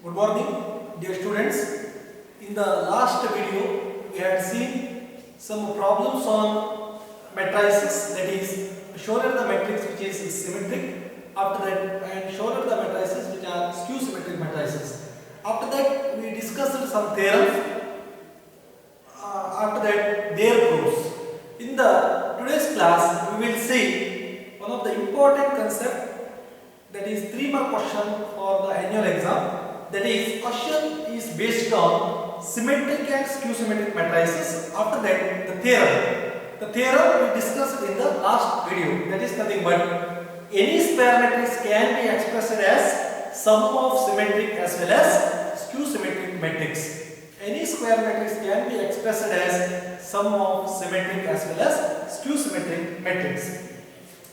Good morning, dear students. In the last video, we had seen some problems on matrices, that is, shown the matrix which is symmetric. After that, and shown the matrices which are skew symmetric matrices. After that, we discussed some theorems. After that, their proofs. In the today's class, we will see one of the important concept, that is 3-mark question for the annual exam. That is, question is based on symmetric and skew symmetric matrices. After that, the theorem. The theorem we discussed in the last video. That is nothing but any square matrix can be expressed as sum of symmetric as well as skew symmetric matrix. Any square matrix can be expressed as sum of symmetric as well as skew symmetric matrix.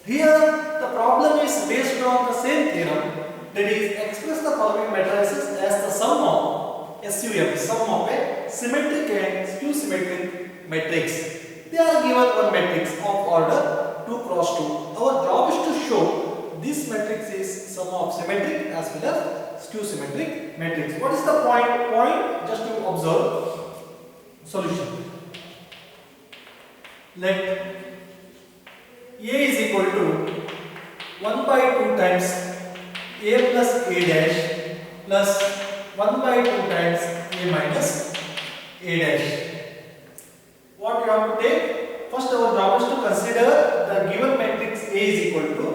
Here the problem is based on the same theorem, that is, express the following matrices as the sum of SUM, sum of a symmetric and skew symmetric matrix. They are given one matrix of order 2 cross 2. Our job is to show this matrix is sum of symmetric as well as skew symmetric matrix. What is the point? Point, just to observe solution. Let A is equal to 1 by 2 times A plus A dash plus 1 by 2 times A minus A dash. What you have to take? First, our job is to consider the given matrix A is equal to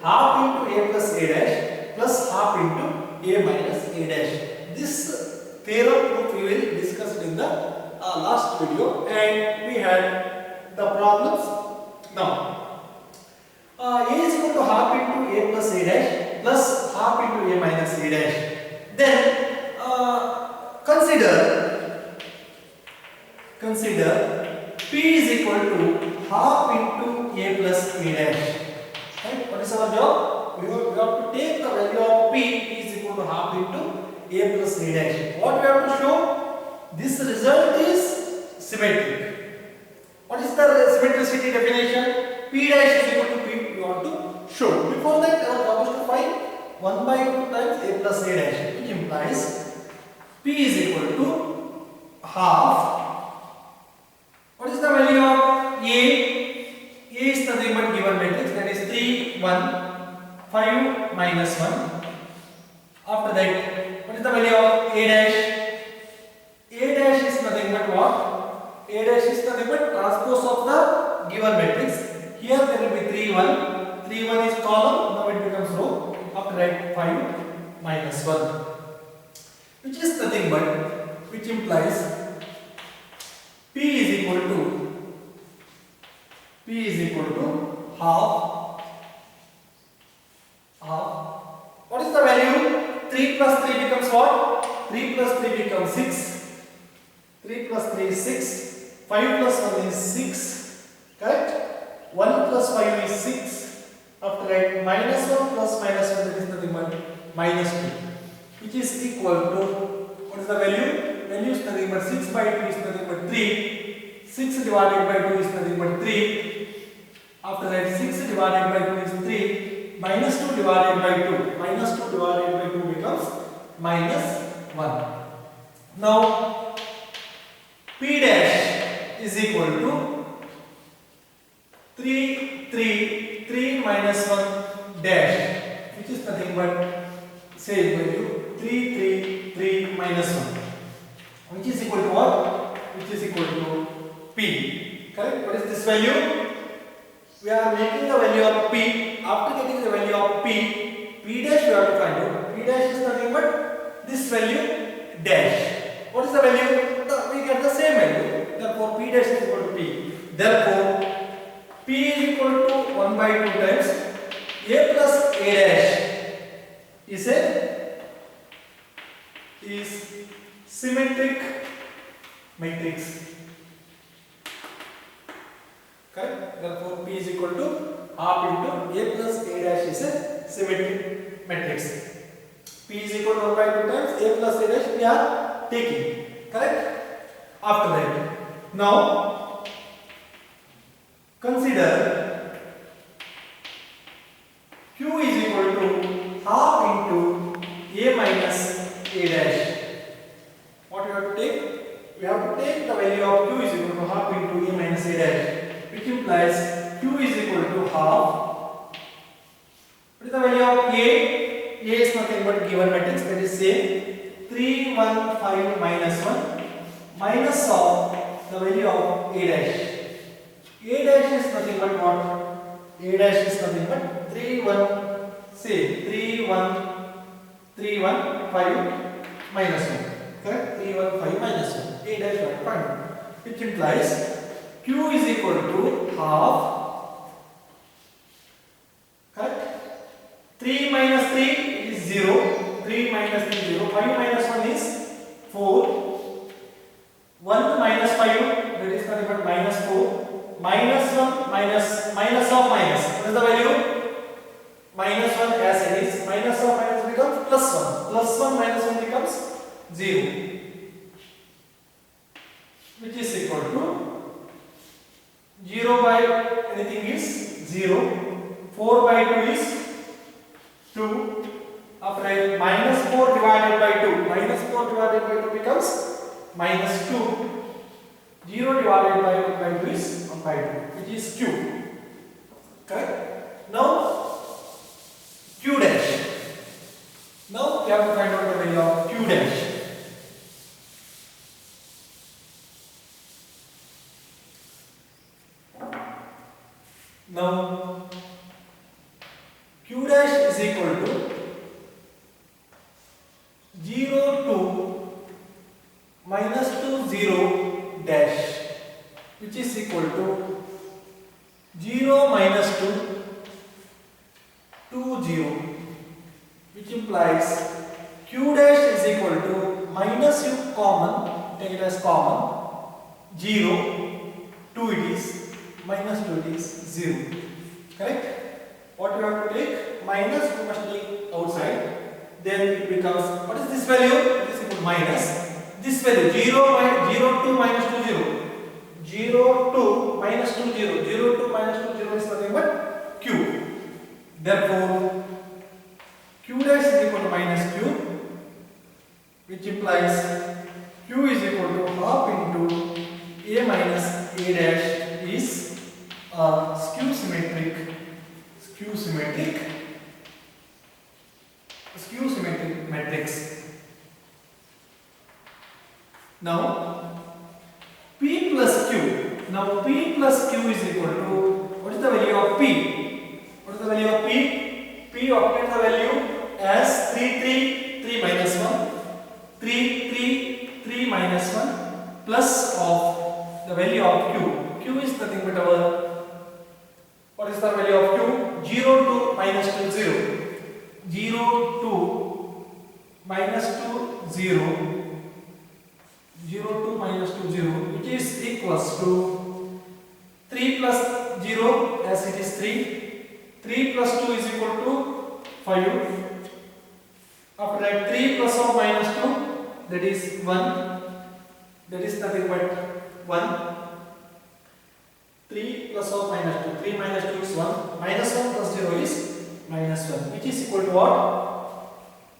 half into A plus A dash plus half into A minus A dash. This theorem proof we will discuss in the last video, and we had the problems. Now, A is equal to half into A plus A dash plus half into A minus A dash. Then consider P is equal to half into A plus A dash. Right? What is our job? We have to take the value of P is equal to half into A plus A dash. What we have to show? This result is symmetric. What is the symmetricity definition? P dash is equal to P. We want to show. Before that, our job is to find 1 by 2 times A plus A dash, which implies P is equal to half. What is the value of A? A is nothing but given matrix, that is 3, 1, 5 minus 1. After that, what is the value of A dash? A dash is nothing but what? A dash is nothing but transpose of the given matrix. Here there will be 3, 1. 3, 1 is column, now it becomes row. After that, 5 minus 1. Which is nothing but, which implies P is equal to half. What is the value? 3 plus 3 becomes what? 3 plus 3 becomes 6. 3 plus 3 is 6. 5 plus 1 is 6. Correct? 1 plus 5 is 6. After that, minus 1 plus minus 1, that is nothing but minus 2. Which is equal to, what is the value? Value is nothing but 6 by 2 is nothing but 3. 6 divided by 2 is nothing but 3. After that, 6 divided by 2 is 3. Minus 2 divided by 2. Minus 2 divided by 2 becomes minus 1. Now, P dash is equal to 3 minus 1 dash, which is nothing but same value 3 minus 1, which is equal to what? Which is equal to P. Correct? What is this value? We are making the value of P. After getting the value of P dash we have to find out. P dash is nothing but this value dash. What is the value? We get the same value. Therefore, P dash is equal to P. Therefore, P is equal to 1 by 2 times A plus A dash is symmetric matrix. Correct? Therefore, P is equal to half into A plus A dash is a symmetric matrix. P is equal to 1 by 2 times A plus A dash we are taking. Correct? After that, now consider Q is equal to half into A minus A a dash. What we have to take? We have to take the value of q is equal to half into a minus a dash, which implies q is equal to half. What is the value of a? A is nothing but given matrix, that is say 3 1 5 minus 1 minus of the value of a dash. A dash is nothing but what? A dash is nothing but 3 1 say 3 1 3 1 5 minus 1. Correct? 3 1 5 minus 1. A dash 1, which implies q is equal to half. Correct? 3 minus 3 is 0. 3 minus 3 0. 5 minus 1 is 4. 1 minus 5, that is nothing but minus 4. Minus 1 minus of minus. What is the value? Minus 1 as it is. Minus of minus becomes plus 1. Plus 1 minus 1 becomes 0. Which is equal to 0 by anything is 0. 4 by 2 is 2. After minus 4 divided by 2. Minus 4 divided by 2 becomes minus 2. 0 divided by 2 is 1 by 2, which is q. Correct? Now q dash. Now we have to find out the value of q dash. Now q dash is equal to 0 to minus 2 0 dash, which is equal to 0 minus 2 2 0, which implies q dash is equal to minus you common, take it as common, 0, 2 it is, minus 2 it is 0. Correct? What you have to take? Minus you must take outside, then it becomes, what is this value? It is equal to minus this value, 0 2 minus 2 0. 0 2 minus 2 0. 0 2 minus 2 0 is nothing but q. Therefore q dash is equal to minus q, which implies q is equal to half into a minus a dash is a skew symmetric matrix. Now p plus q. Now p plus q is equal to, what is the value of p? What is the value of p? P obtains the value as 3 3 3 minus 1, 3 3 3 minus 1 plus of the value of q. Q is nothing but our, what is the value of q? 0 to minus 2 0. 0 to minus 2 0. 0 to minus 2 0, which is equals to 3 plus 0 as it is 3. 3 plus 2 is equal to 5. After that 3 plus or minus 2, that is 1. That is nothing but 1. 3 plus or minus 2. 3 minus 2 is 1. Minus 1 plus 0 is minus 1, which is equal to what?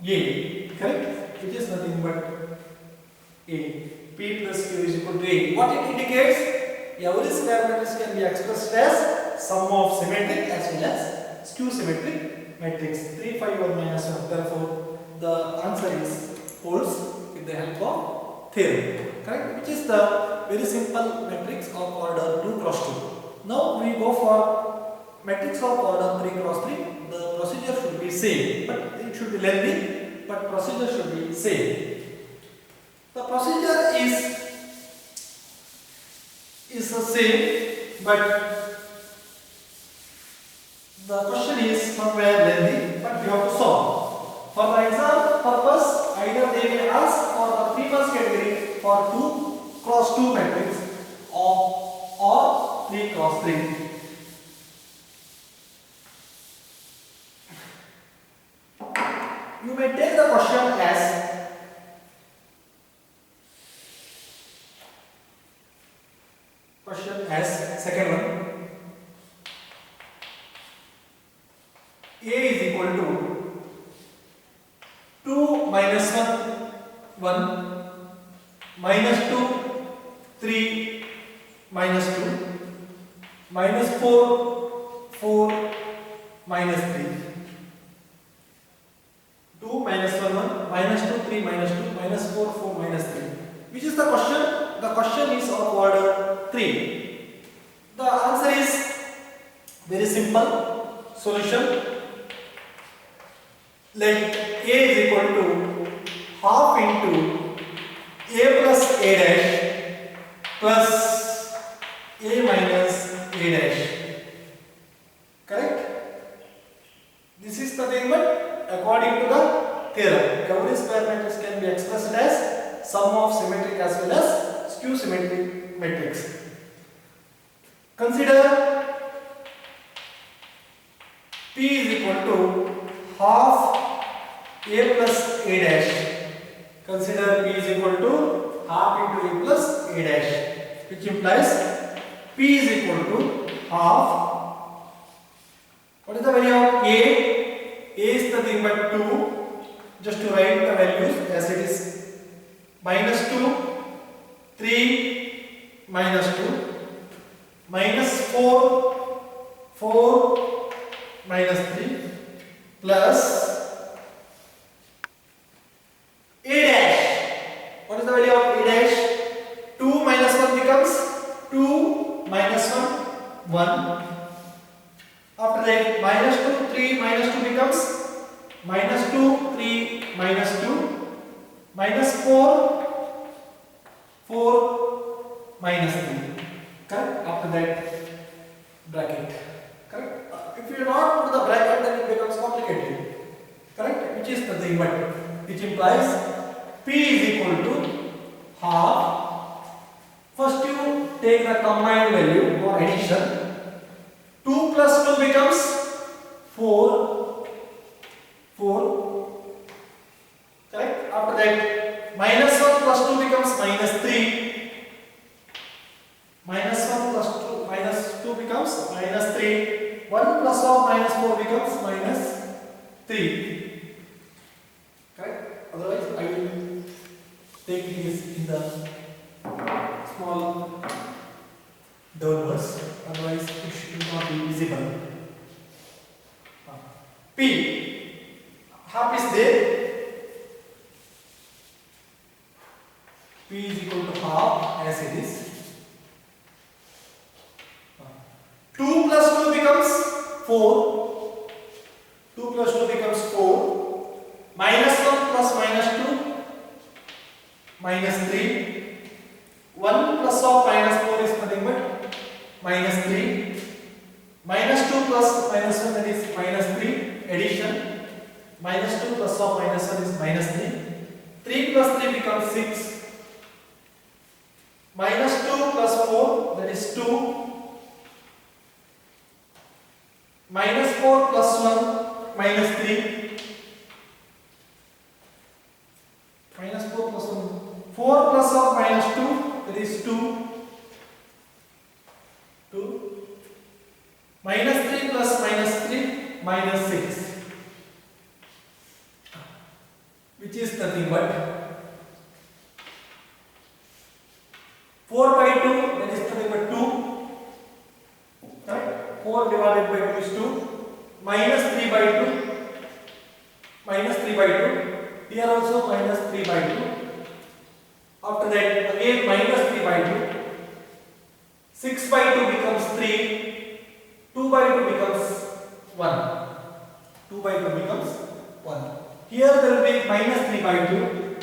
A. Correct? Which is nothing but A. P plus Q is equal to A. What it indicates? Every square matrix can be expressed as sum of symmetric as well as skew symmetric matrix. 3 5 1 minus 1. Therefore the answer is holds with the help of theorem. Correct? Which is the very simple matrix of order 2 cross 2. Now we go for matrix of order 3 cross 3. The procedure should be same, but it should be lengthy, but procedure should be same. The procedure is the same, but the question is somewhere lengthy, but we have to solve. For the exam purpose, either they may ask for the first category for 2 cross 2 matrix or 3 cross 3. You may take the question as second one. A is equal to 2 minus 1 1, minus 2, 3, minus 2, minus 4, 4, minus 3. 2 minus 1, 1, minus 2, 3, minus 2, minus 4, 4, minus 3. Which is the question? The question is of order 3. The answer is very simple. Solution. Let A is equal to half into A plus A dash plus A minus A dash. Correct? This is the thing, but according to the theorem, every square matrix can be expressed as sum of symmetric as well as skew symmetric matrix. Consider P is equal to half A plus A dash. Consider P is equal to half into A plus A dash, which implies P is equal to half. What is the value of A? A is nothing but 2. Just to write the values as it is: minus 2, 3, minus 2, minus 4, 4, minus 3, plus A dash. What is the value of A dash? 2 minus 1 becomes 2 minus 1, 1. After that, minus 2, 3, minus 2 becomes minus 2, 3, minus 2, minus 4, 4, minus 3. Correct? After that, bracket. Correct? If you not put the bracket, then it becomes complicated. Correct? Which is nothing but, which implies P is equal to half. First you take the combined value or addition. 2 plus 2 becomes 4. 4. Correct? After that, minus 1 plus 2 becomes minus 3. Minus 1 plus 2, minus 2 becomes minus 3. 1 plus of minus 4 becomes minus 3. Correct? Otherwise, I will take this in the small downwards. Otherwise, it should not be visible. P. Half is there. P is equal to half as it is. 2 plus 2 becomes 4. 2 plus 2 becomes 4. Minus 1 plus minus 2, minus 3. 1 plus of minus 4 is nothing but minus 3. Minus 2 plus minus 1, that is minus 3. Addition. Minus 2 plus of minus 1 is minus 3. 3 plus 3 becomes 6. Minus 2 plus 4, that is 2. Minus 4 plus 1, minus 3. Minus 4 plus 1. 4 plus of minus 2, that is 2. 2. Minus 3 plus minus 3, minus 6. Which is nothing but 4 by 2, that is nothing but 2. Right? 4 divided by 2 is 2. Minus 3 by 2. Minus 3 by 2. Here also minus 3 by 2. After that, again minus 3 by 2. 6 by 2 becomes 3. 2 by 2 becomes 1. 2 by 2 becomes 1. Here there will be minus 3 by 2.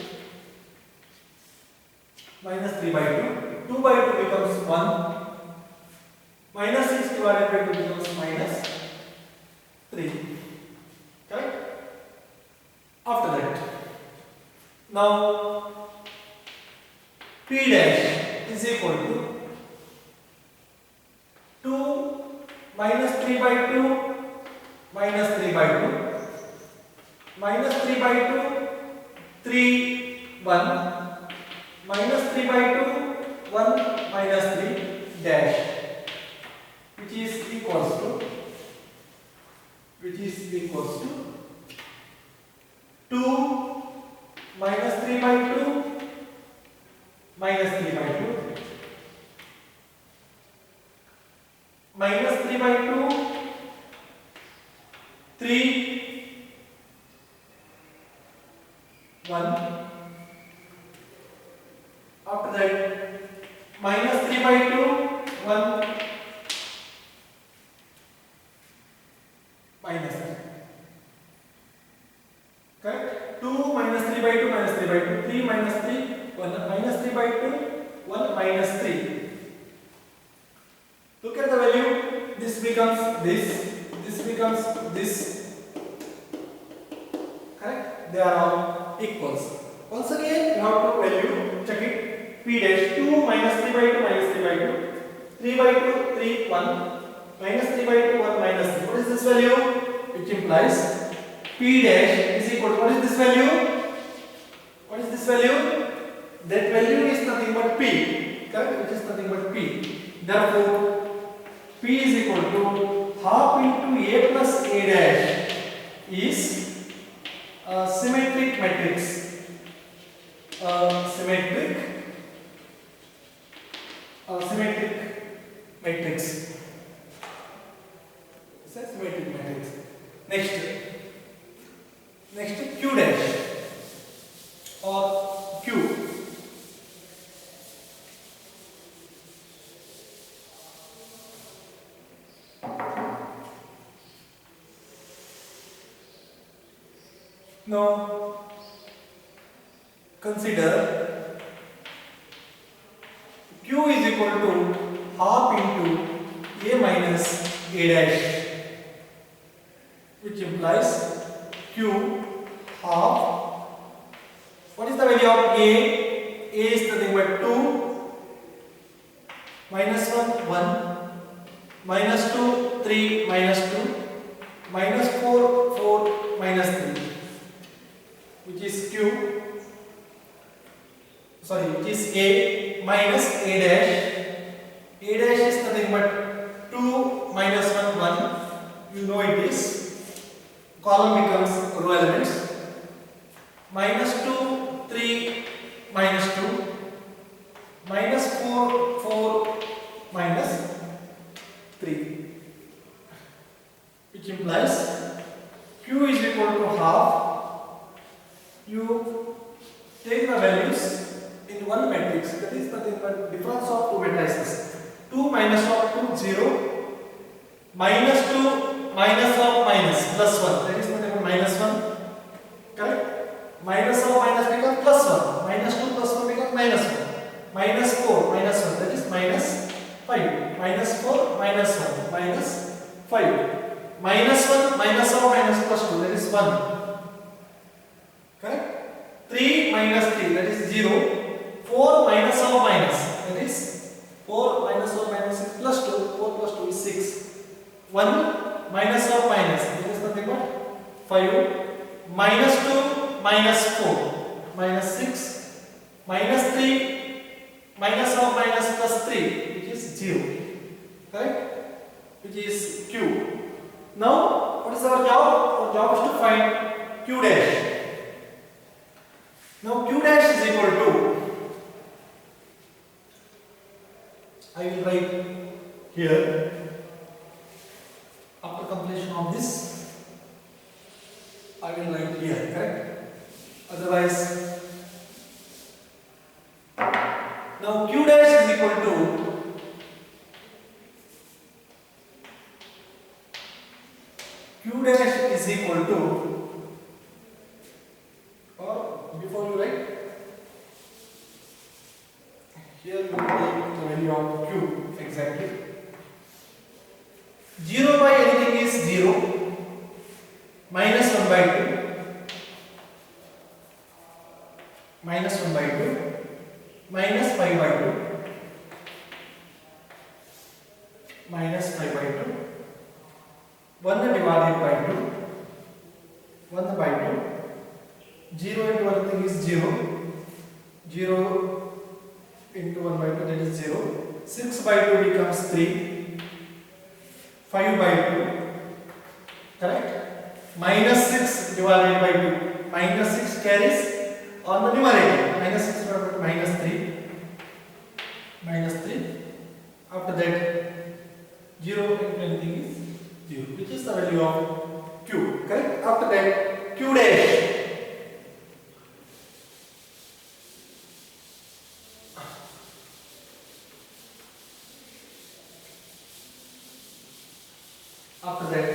Minus 3 by 2. 2 by 2 becomes 1. Minus 6 divided by 2 becomes minus 3. Correct? After that, now P dash is equal to 2 minus 3 by 2 minus 3 by 2 minus 3 by 2 3 1 minus 3 by 2 1 minus 3 dash, which is equals to 2 minus 3 by 2, minus 3 by 2, minus 3 by 2, 3, 1. After that, minus 3 by 2, 1, minus 3. Correct? 2 minus 3 by 2 minus 3 by 2, 3 minus 3, 1, minus 3 by 2, 1 minus 3. Look at the value. This becomes this becomes this. Correct? They are all equals. Once again, you have to value, check it. P dash 2 minus 3 by 2 minus 3 by 2, 3 by 2, 3, 1, minus 3 by 2, 1 minus 3. What is this value? Which implies P dash is equal to, what is this value? What is this value? That value is nothing but P. Correct? Which is nothing but P. Therefore, P is equal to half into A plus A dash is a symmetric matrix. Symmetric matrix. It's a symmetric matrix. Next Q dash or Q. Now consider Q is equal to half into A minus A dash, which implies Q half. What is the value of A? A is nothing but 2, minus 1, 1, minus 2, 3, minus 2, minus 4, 4, minus 3, which is Q. Sorry, which is A minus A dash. A dash is nothing but 2 minus 1, 1. You know it is. Column becomes row elements. Minus 2, 3, minus 2, minus 4, 4, minus 3. Which implies Q is equal to half. You take the values in one matrix, that is nothing but difference of two matrices. 2 minus of 2, 0, minus 2 minus of minus plus 1, that is nothing but minus 1. Correct? Minus of minus becomes plus 1, minus 2 plus 1 becomes minus 1, minus 4 minus 1, that is minus 5, minus 4 minus 1, minus 5, minus 1 minus of minus plus 2, that is 1. Correct? 3 minus 3, that is 0. 4 minus of minus, that is 4 minus of minus is plus 2, 4 plus 2 is 6. 1 minus of minus, that is nothing but 5. Minus 2 minus 4, minus 6. Minus 3 minus of minus plus 3, which is 0. Correct? Which is Q. Now, what is our job? Our job is to find Q dash. Now, Q dash is equal to, I will write here after completion of this, I will write here, correct? Otherwise, now Q dash is equal to or before you write, here you will take the value of Q exactly. 0 by anything is 0, minus 1 by 2, minus 1 by 2, minus 5 by 2, minus 5 by 2, 1 divided by 2, 1 by 2, 0 into anything is 0, 0 into 1 by 2, that is 0, 6 by 2 becomes 3, 5 by 2, correct? Minus 6 divided by 2, minus 6 carries on the numerator. Minus 6 divided by minus 3. Minus 3. After that, 0 into anything is 0, which is the value of q. Correct? After that, q dash. After that,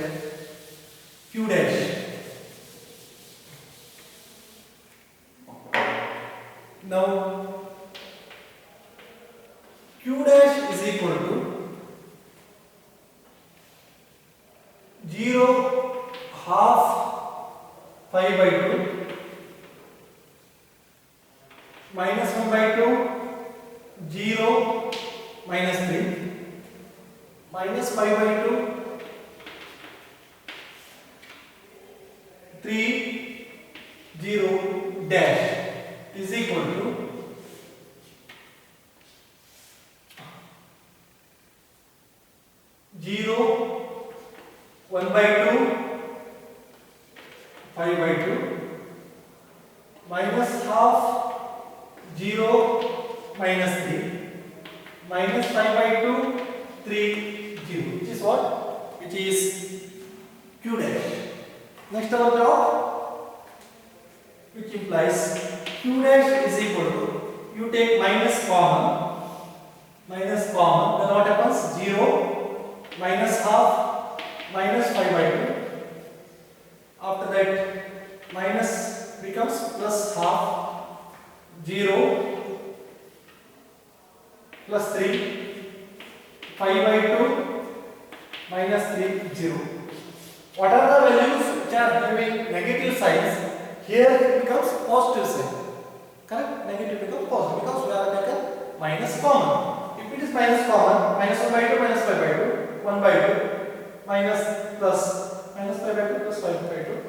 q dash. Now, q dash is equal to 0 half 5 by 2 minus 1 by 2 0 minus 3 minus 5 by 2 3 0 dash is equal to 0 1 by 2 5 by 2 minus half 0 minus 3 minus 5 by 2 3 0, which is what? Which is q dash. Next our job, which implies q dash is equal to, you take minus common, then what happens? 0 minus half minus 5 by 2. After that, minus becomes plus half, 0 plus 3, 5 by 2 minus 3 0. What are the values which are having negative signs? Here it becomes positive sign. Correct? Negative becomes positive because we are taken minus common. If it is minus common, minus 1 by 2 minus 5 by 2, 1 by 2 minus plus minus 5 by 2 plus 5 by 2,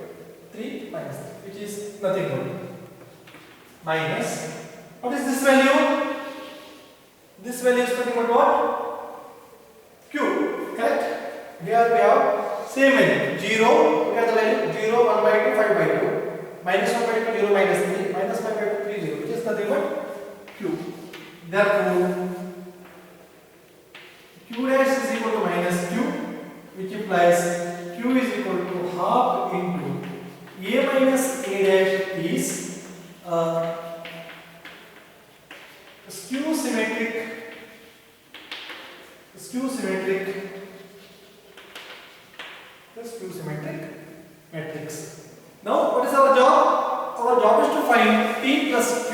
3 minus 3, which is nothing but minus. What is this value? This value is nothing but what? Q. Correct? Here we have same value. 0, look at the value 0, 1 by 2, 5 by 2, minus 1 by 2, 0 minus 3, minus 5 by 2, 3 0, which is nothing but Q. Therefore, Q dash is equal to minus Q, which implies Q is equal to half into A minus A dash is skew symmetric matrix. Now, what is our job? Our job is to find P plus Q.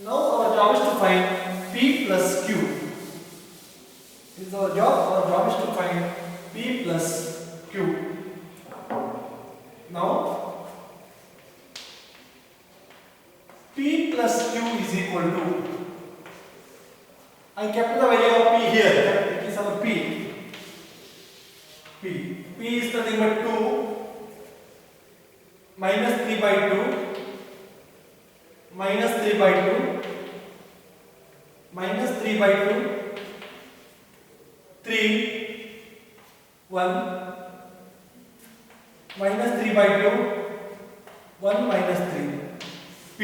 Now, our job is to find P plus Q. This is our job. Our job is to find P plus Q. Now, P plus Q is equal to, I kept the value of P here. It is our P. P is nothing but 2 minus 3 by 2 minus 3 by 2 minus 3 by 2 3 1 minus 3 by 2 1 minus 3 P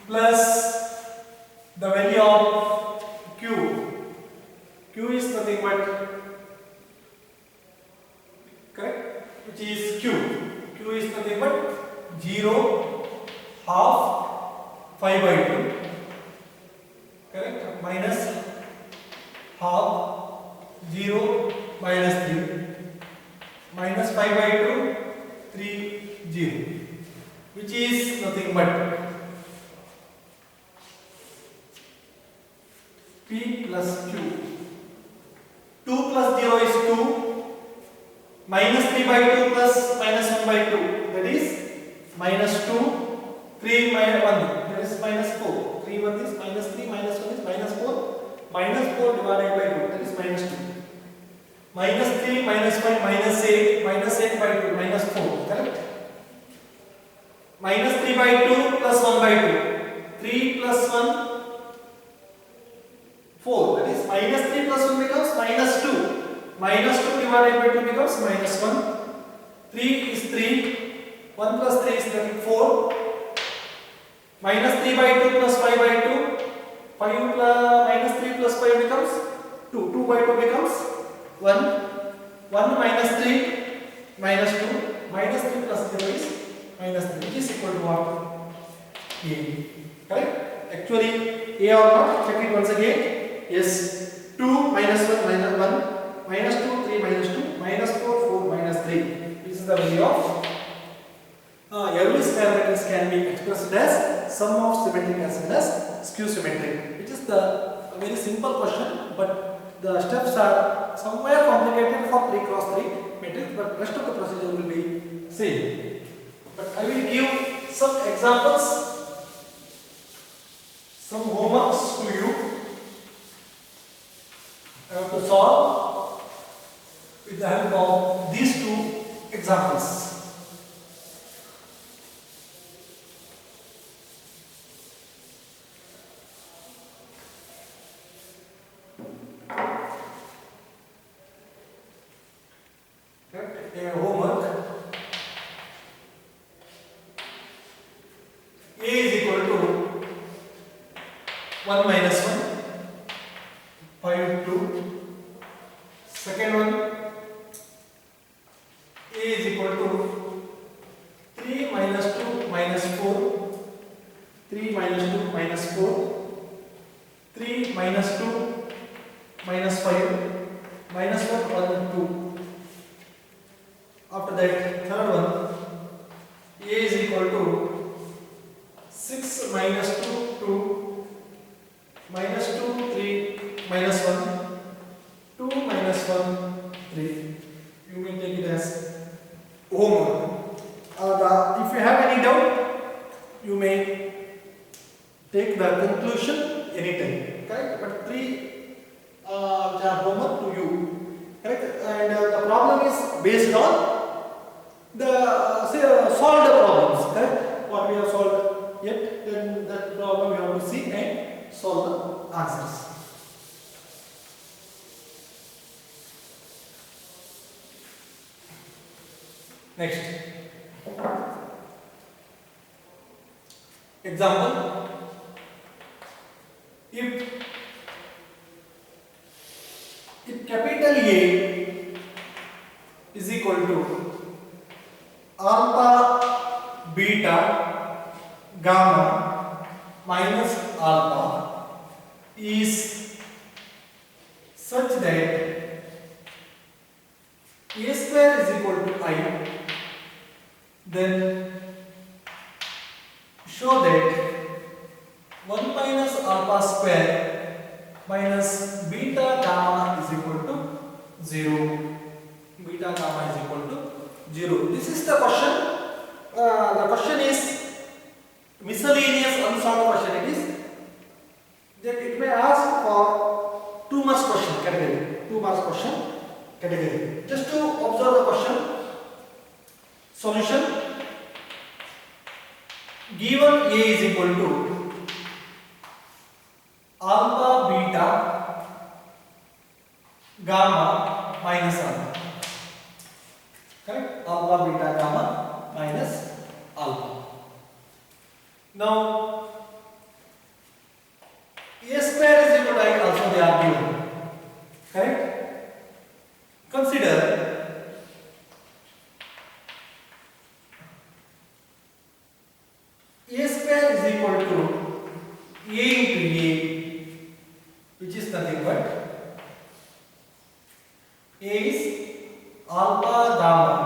plus the value of Q is nothing but, correct, which is Q is nothing but 0 half 5 by 2, correct, minus half 0 minus 3 minus 5 by 2 3 0, which is nothing but P plus Q. 2 plus 0 is 2, minus 3 by 2 plus minus 1 by 2, that is minus 2, 3 minus 1, that is minus 4, 3 1 is minus 3, minus 1 is minus 4 divided by 2, that is minus 2, minus 3, minus 5, minus 8 by 2, minus 4, correct? Minus 3 by 2 plus 1 by 2, 3 plus 1, 4, that is minus 3 plus 1 becomes minus 2, minus 2 divided by 2 becomes minus 1, 3 is 3, 1 plus 3 is nothing 4. Minus 3 by 2 plus 5 by 2. 5 plus minus 3 plus 5 becomes 2. 2 by 2 becomes 1. 1 minus 3 minus 2. Minus 3 plus 0 is minus 3, which is equal to what? A. Correct? Actually, A or not? Check it once again. Yes. 2 minus 1 minus 1. Minus 2, 3 minus 2. Minus 4, 4 minus 3. This is the value of every square matrix can be expressed as sum of symmetric as well as skew symmetric. It is the very simple question, but the steps are somewhere complicated for 3 cross 3 matrix, but rest of the procedure will be same. But I will give some examples, some homeworks to you. I have to solve with the help of these two examples. Homework. A is equal to 1 minus 1, 5, 2. Second one, A is equal to 3 minus 2 minus 4, 3 minus 2 minus 4, 3 minus 2 minus 5, minus 1, 1, 2. After that, third one, A is equal to 6 minus 2, 2, minus 2, 3, minus 1, 2 minus 1, 3. You may take it as homework. If you have any doubt, you may take the conclusion anytime. Correct? But 3 which are homework to you. Correct? And the problem is based on the solved problems. Correct? What we have solved yet, then that problem we have to see and solve the answers. Next example, if capital A is equal to alpha, beta, gamma minus alpha is such that A square is equal to I, then show that 1 minus alpha square minus beta gamma is equal to 0. Beta gamma is equal to 0. This is the question. The question is miscellaneous unsolved question. It is that it may ask for 2 marks question category. 2 marks question category. Just to observe the question. Solution. Given A is equal to alpha, beta, gamma minus alpha. Correct? Alpha, beta, gamma minus alpha. Now, A square is equal to I, also they are given. Correct? Consider A square is equal to A into A, which is nothing but A is alpha, gamma,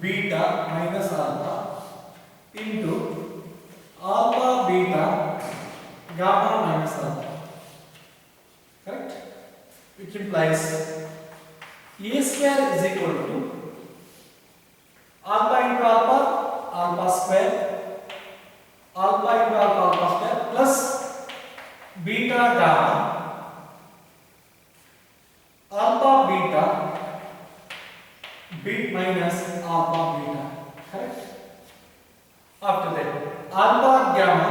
beta minus alpha into alpha, beta, gamma minus alpha. Correct? Which implies A square is equal to alpha into alpha, alpha square, alpha into alpha, alpha square plus beta gamma, alpha beta, beta minus alpha beta. Correct? After that, alpha gamma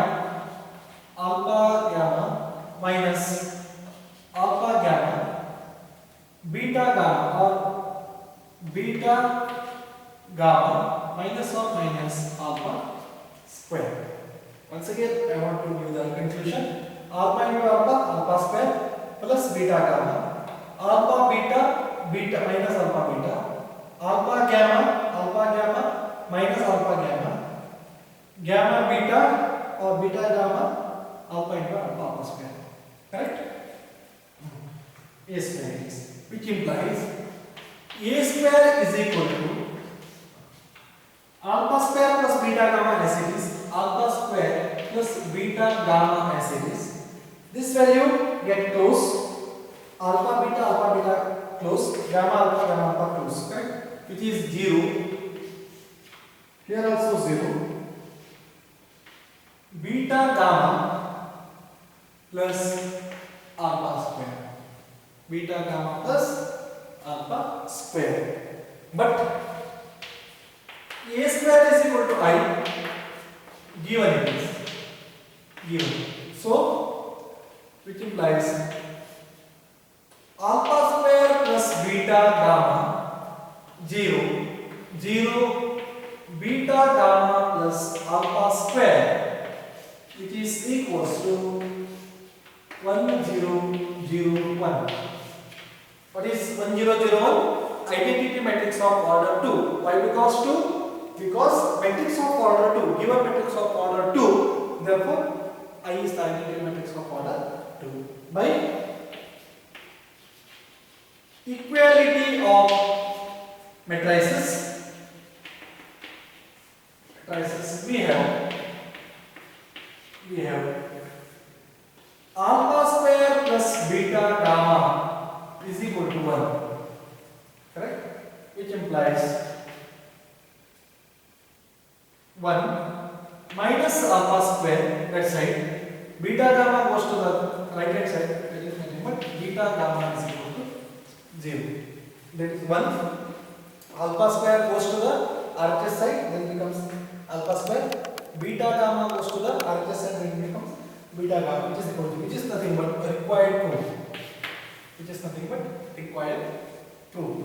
minus alpha gamma, beta gamma or beta gamma minus of minus alpha square. Once again, I want to give the conclusion. Alpha into alpha, alpha square plus beta gamma. Alpha beta, beta minus alpha beta. Alpha gamma minus alpha gamma. Gamma beta or beta gamma, alpha into alpha, alpha square. Correct? A square is, which implies A square is equal to alpha square plus beta gamma as it is, alpha square plus beta gamma as it is. This value get close. Alpha beta close. Gamma alpha close. Correct? Which is 0. Here also 0. Beta gamma plus alpha square. Beta gamma plus alpha square. But A square is equal to I, given it is given. So, which implies alpha square plus beta gamma 0, 0, beta gamma plus alpha square, which is equals to 1, 0, 0, 1. What is 1, 0, 0, 1? Identity matrix of order 2. Why because 2? Because matrix of order 2, given matrix of order 2, therefore I is the identity matrix of order 2. By equality of matrices, we have alpha square plus beta gamma is equal to 1. Correct? Which implies 1 minus alpha square, that side, beta gamma goes to the right hand side, that is nothing but beta gamma is equal to 0. That is 1. Alpha square goes to the RHS side, then becomes alpha square. Beta gamma goes to the RHS side, then becomes beta gamma, which is equal to, which is nothing but required proof. Which is nothing but required proof.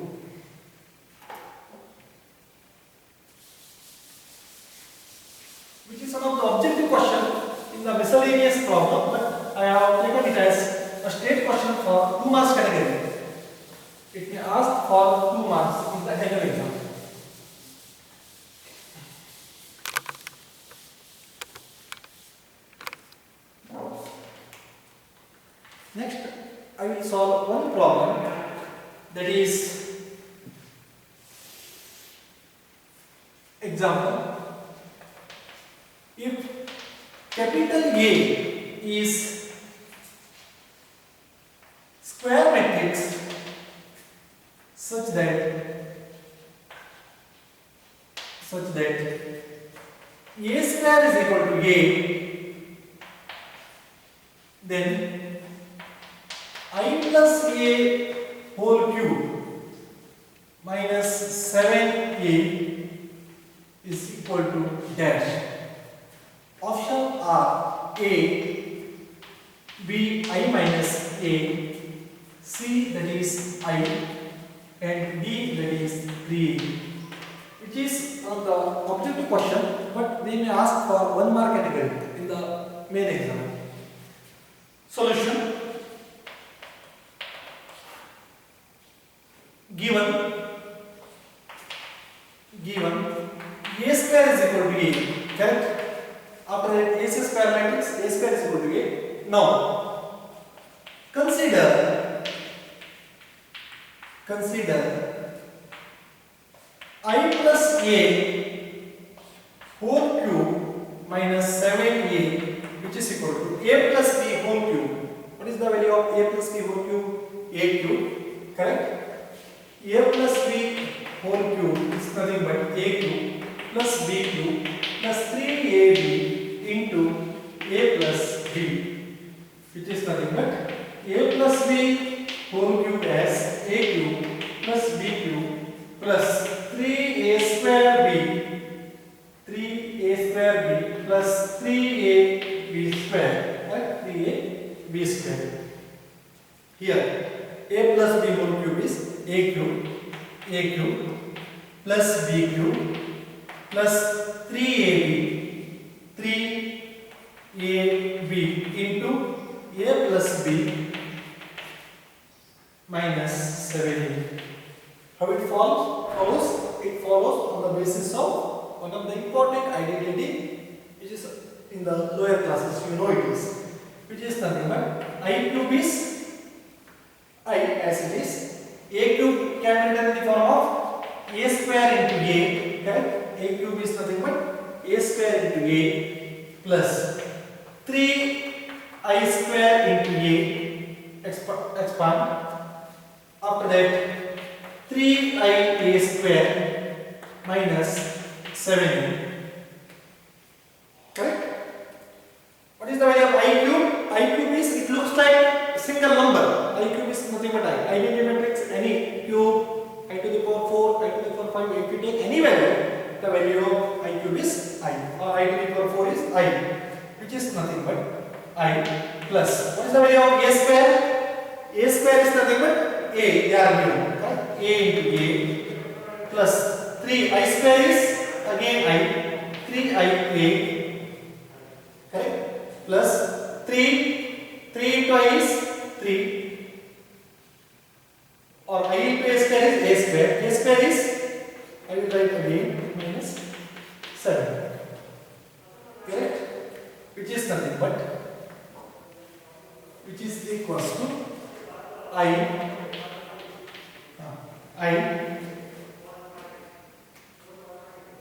Which is one of the objective question in the miscellaneous problem, but I have taken it as a state question for 2 marks category. It may ask for 2 marks in the annual exam. Next, I will solve one problem, that is example. If capital A is square matrix such that A square is equal to A, then I plus A whole cube minus 7A is equal to dash. Option are A, B, I minus A, C, that is I, and D, that is 3A. Which is the objective question, but they may ask for 1 mark category in the main exam. Solution. Given A square is equal to A, correct? After A square matrix, A square is equal to A. Now, consider I plus A whole cube minus 7A, which is equal to A plus B whole cube. What is the value of A plus B whole cube? A cube, correct? A plus B whole cube is nothing but A cube plus B cube plus 3AB into A plus B, which is nothing but A plus B whole cube as A cube plus B cube plus 3A square B plus 3AB square, right? 3AB square. Here A plus B whole cube is A cube plus B cube plus 3ab into a plus b minus 7a. How it follows? It follows on the basis of one of the important identity which is in the lower classes. You know it is, which is nothing but I cube is I as it is. A cube can be written in the form of a square into a. Correct? A cube is nothing but a square into a plus 3i square into a. Expand. After that 3ia square minus 7a. Correct? What is the value of I cube? I cube is, it looks like a single number. I cube is nothing but I. Identity matrix, any cube, I to the power 4, I to the power 5, if you take any value, the value of I cube is I, or I to the power 4 is I, which is nothing but I plus. What is the value of a square? A square is nothing but a, they are given. A into a plus 3i square is again I, 3ia, correct, plus 3 into I is 3, or I into a square is a square. A square is, I will write again, minus 7, correct, which is nothing but, which is equals to I.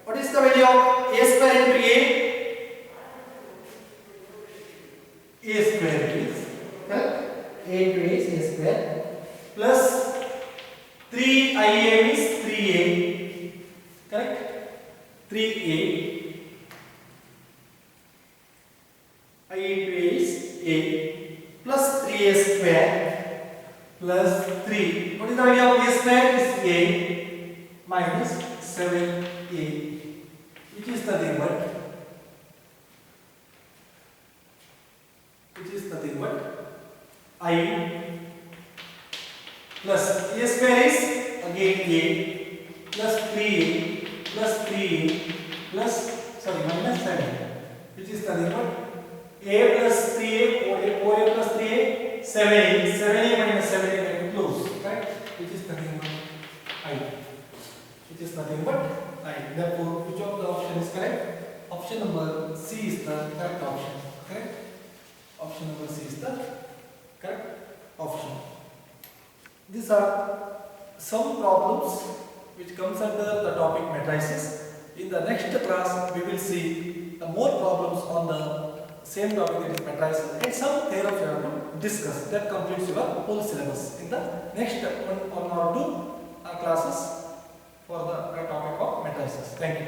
What is the value of a square into a? A square is, correct? A into a is a square plus 3ia is 3a, correct? 3a. I into a is a plus 3a square plus 3. What is the value of a square? Is a minus 7a, which is nothing but I plus a square is again a plus 3a plus 3a plus minus 7, which is nothing but a plus 3a 4a plus 3a 7a minus 7a close, right? Which is nothing but I. Which is nothing but I. Therefore, which of the option is correct? Option number C is the correct option. Correct? Option number C is the correct option. These are some problems which comes under the topic matrices. In the next class, we will see the more problems on the same topic, that is matrices, and some theorems we have to discuss. That completes your whole syllabus. In the next one or two classes for the topic of matrices. Thank you.